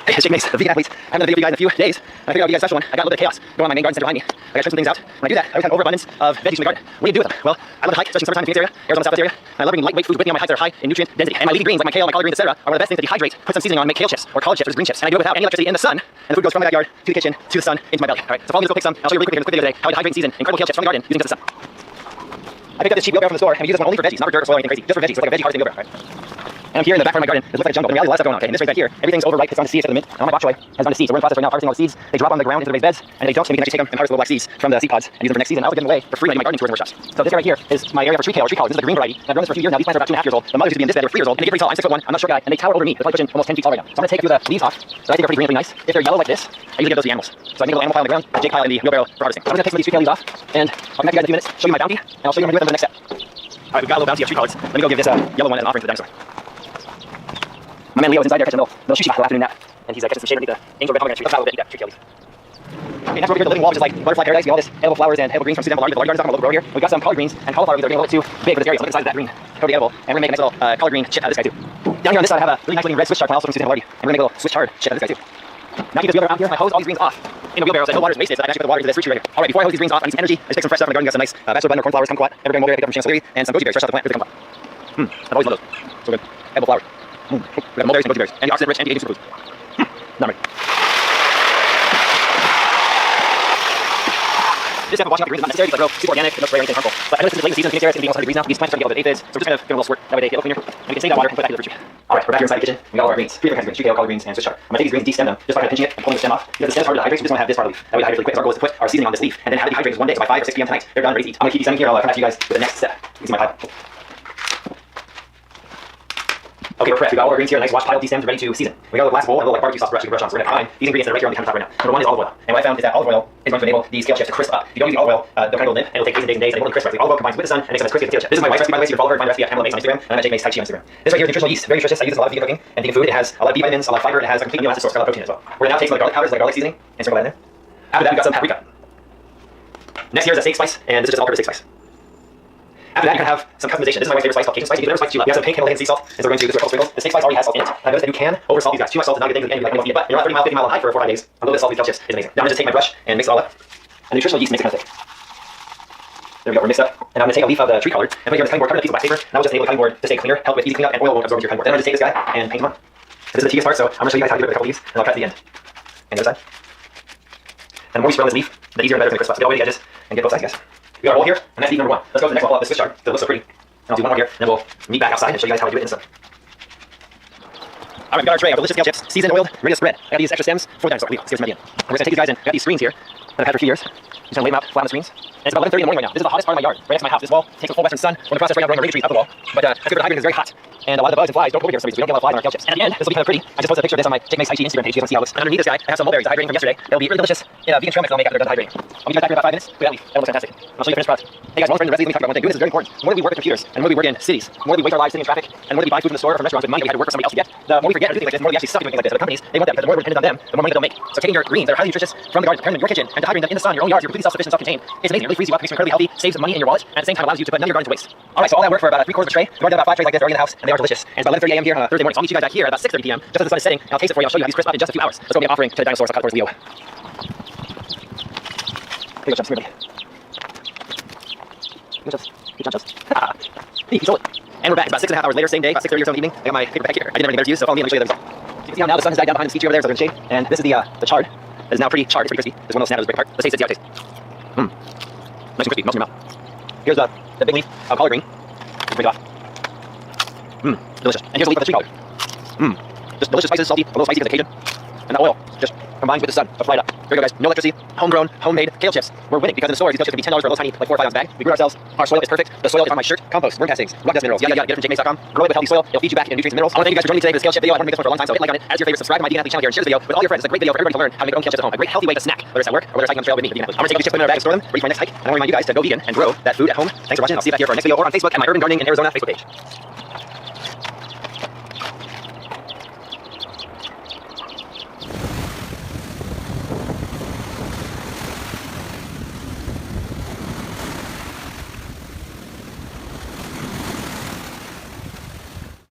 It's Jake Mace, the vegan athlete. I haven't done a video for you guys in a few days. I figured I'd give you guys a special one. I got a little bit of chaos going on in my main garden center behind me. I gotta trim some things out. When I do that, I always have an overabundance of veggies in the garden. What do you do with them? Well, I love to hike, especially in summertime in the Phoenix area, Arizona Southwest area. And I love bringing lightweight foods with me on my hikes that are high in nutrient density. And my leafy greens, like my kale, my collard greens, etc., are one of the best things to dehydrate, put some seasoning on, make kale chips or collard chips or green chips. And I do it without any electricity in the sun. And the food goes from my backyard to the kitchen to the sun into my belly. All right, so follow me, let's go pick some. I'll show you really quickly in this quick video today how I dehydrate and season incredible kale chips from the garden using just the sun. I picked up this cheap wheelbarrow from the store, and we use this one only for veggies, not for dirt or soil or anything crazy, just for veggies. It's like a veggie harvesting wheelbarrow. Right? And I'm here in the back part of my garden. It looks like a jungle, but in reality, a lot of stuff going on. Okay, and this right back here, everything's overripe. It's on to seed except the mint. And all my bok choy has gone to seed. So we're in the process right now of harvesting all the seeds. They drop on the ground into the raised beds, and they don't, so we can actually take them and harvest the little black seeds from the seed pods and use them for next season. I also give them away for free in my gardening tours and workshops. So this area right here is my area for tree kale or tree collards. This is the green variety. And I've grown this for a few years now. These plants are about 2.5 years old. The mothers used to be in this bed. They were 3 years old, and they get pretty tall. I'm 6'1". I'm not a short guy, and they tower over me. They're probably pushing almost 10 feet tall right now. So I'm gonna take a few of the leaves off. So I think they're pretty green, pretty nice. If they're yellow like this, I usually give those to the animals. So I make a little animal pile on the ground, and Jake pile in the wheelbarrow for harvesting. So I'm gonna take some of these tree kale leaves off, and I'll come back to you guys in a few minutes, show you my bounty, and I'll show you what I'm gonna do with them for the next step. All right, we've got a little bounty of tree collards. Let me go give this yellow one as an offering to the dinosaur. My man Leo is inside there catching a little sushi afternoon nap, and he's catching some shade underneath the angel red pomegranate tree. Let's have a little bit, eat that tree kale leaf. Okay, next over here, the living wall, which is like butterfly paradise. We have all this edible flowers and edible greens from Suzanne Ballard. The large garden is talking about a little grower here. We've got some collard greens and cauliflower greens that are getting a little bit too big for this area. So look at the size of that green, totally edible. And we're gonna make a nice little collard green chip out of this guy too. Down here on this side, I have a really nice looking red Swiss chard plant also from Suzanne Ballard. And we're gonna make a little Swiss chard chip out of this guy too. Now I keep this wheelbarrow around here, and I hose all these greens off in the wheelbarrow so no water is wasted. So I can actually put the water into this fruit tree right here. All right, before I hose these greens off, I need some energy. I just take some fresh stuff from the garden. We got some nice bachelor blend or cornflowers, kumquat, evergreen mulberry I picked up from Chancellery, and some goji berries fresh off the plant with the kumquat. I've always loved those. So good. Edible flower. We got mulberries and goji berries, and the oxidant rich anti-aging superfoods. Not right. This type of washing out the greens is not necessary because I grow super organic, it looks very anything harmful. But I know this is late in the season, Phoenix area is going to be almost 100 degrees now. These plants are starting to get a little bit aphids, so we're just kind of giving them a little squirt. That way they get a little cleaner, and we can save that water and put it back into the fruit tree. Alright, we're back here inside the kitchen. We got all our greens. 3 different kinds of greens, tree kale, collard greens, and Swiss chard. I'm gonna take these greens, de-stem them, just by pinching it and pulling the stem off. Because the stem's hard to hydrate, so we just want to have this part of the leaf. That way it hydrates really quick. So our goal is to put our seasoning on this leaf and then have it dehydrated one day. So by 5 or 6 p.m. tonight, they're done, ready to eat. I'm gonna keep descending here. I'll come back to you guys with the next step. You can see my pile. Okay, we're prepped. We got all our greens here, a nice wash pile, de-stemmed, ready to season. We got a little glass bowl and a little like barbecue sauce brush we can brush on. So we're gonna combine these ingredients that are right here on the countertop right now. Number 1 is olive oil. And what I found is that olive oil is going to enable these kale chips to crisp up. If you don't use the olive oil, they'll kind of go limp and it'll take days and days and days. And they won't crisp right. The olive oil combines with the sun and makes them as crispy as a kale chip. This is my wife's recipe, by the way, so you can follow her, find the recipe at Pamela Mace on Instagram, and I'm at Jake Mace Tai Chi on Instagram. This right here is nutritional yeast, very nutritious. I use this a lot of vegan cooking and vegan food. It has a lot of B vitamins, a lot of fiber, it has a complete amino acid source, got a lot of protein as well. We're gonna now take some of the garlic powders, like garlic seasoning, and sprinkle that in there. After that, we've got some paprika. Next here is a steak spice, and this is just all-purpose steak spice. After that, you're going to have some customization. This is my favorite spice called Cajun spice. You can never spice what you love. We have some pink Himalayan sea salt, and so we're going to do this with sprinkles. The steak spice already has salt in it. I noticed that you can over salt these guys. Too much salt is not a good thing at the end. You like to eat, but you're not 30 mile, 50 mile hike for 4 or 5 days. A little bit of salt, these kale chips is amazing. Now I'm going to just take my brush and mix it all up. And nutritional yeast makes it kind of thick. There we go, we're mixed up. And I'm going to take a leaf of the tree collard and put it here on this cutting board, cover the piece of wax paper. And that will just enable the cutting board to stay cleaner, help with easy cleanup, and oil won't absorb into your cutting board. Then I'm going to just take this guy and paint him on. This is the tedious part, so I'm going to show you guys how to do it with a couple leaves, and I'll cut to the end. And the other side. And the more we spread on this leaf, the easier and better it's going to crisp up. So get all the way to the edges and get both sides, guys. We got a roll here, and that's leaf number 1. Let's go to the next one. I'll pull out this Swiss chard that looks so pretty. And I'll do one more here, and then we'll meet back outside and show you guys how I do it in the sun. Alright, we got our tray of delicious kale chips, seasoned, oiled, ready to spread. I got these extra stems for the dinosaur. Let's get some at the end. We're going to take these guys and we got these screens here that I've had for a few years. Just going to lay them out flat on the screens. And it's about 11:30 in the morning right now. This is the hottest part of my yard, right next to my house. This wall takes a full western sun. We're in the process right now of growing our trees up the wall. But that's good for the hydrant, it's very hot. And a lot of the bugs and flies don't go over here, so we don't get a lot of flies on our kale chips. And at the end, this will be kind of pretty. I just posted a picture of this on my Jake Mace Tai Chi Instagram page. You can see how it looks. And underneath this guy, I have some mulberries hydrating from yesterday. They'll be really delicious in a vegan trail mix that I'll make after they're done hydrating. I'll be back here in about 5 minutes with that leaf. That looks fantastic. I'll show you the finished product. Hey guys, one of the recipe, let me talk about one thing. Doing this is very important. The more that we work with computers, and the more we work in cities, the more that we waste our lives sitting in traffic, and the more that we buy food from the store or from restaurants with money that we had to work for somebody else to get, the more we forget to do things like this, the more we actually suck doing things like this. But companies, they want that because the more we're dependent on them, the more money they'll make. So taking your greens that are highly nutritious from the garden, preparing them in your kitchen, and dehydrating them in the sun, your own yard, you're completely self-sufficient, self-contained. It's amazing. It really frees you up, makes you incredibly healthy, saves money in your wallet, and at the same time allows you to put none of your garden to waste. Alright, so all that work for about 3/4 of a tray. We've already done about 5 trays like this already in the house, and they are delicious. And it's about 11:30 a.m. here on Thursday morning. So I'll meet you guys back here at about 6:30 p.m. just as the sun is setting, and I'll taste it for you. I'll show you how these crisp up in just a few hours. Let's go make an offering to the dinosaurs. I'll cut it towards Leo. Here you go, Chubs. Here, buddy. Good Chubs. Good job, Chubs. You stole it. And we're back. It's about 6.5 hours later, same day, about 6:30 or so in the evening. I got my paper back here. I didn't have anything better to use, so follow me and let me show you the result. So you can see how now the sun has died down behind this feature over there, so it's in shade. And this is the chard. It is now pretty charred. It's pretty crispy. It's one of those snaps that break apart. Let's taste it, see how it tastes. Nice and crispy. Melts in your mouth. Here's the big leaf of collard green. Just break it off. Delicious. And here's a leaf of the tree collard. Just delicious spices, salty, a little spicy because of the Cajun. And the oil just combines with the sun. Let's fly it up. Here we go, guys. No electricity, homegrown, homemade kale chips. We're winning because in the stores these kale chips can be $10 for a little tiny, like 4 or 5 ounce bag. We grew it ourselves. Our soil is perfect. The soil is on my shirt. Compost, worm castings, rock dust minerals. Get it from jakemace.com. Grow it with healthy soil. It'll feed you back in nutrients and minerals. I want to thank you guys for joining me today for this kale chip video. I want to make this one for a long time, so hit like on it as your favorite. Subscribe to my vegan athlete channel here and share this video with all your friends. It's a great video for everybody to learn how to make their own kale chips at home. A great healthy way to snack, whether it's at work or whether it's hiking on the trail with me, the vegan athlete. I'm gonna take these chips, put them in a bag, and store them, ready for my next hike. And I want to remind you guys to go vegan and grow that food at home. Thanks for watching. I'll see you back here for our next video or on Facebook at my Urban Gardening in Arizona Facebook page.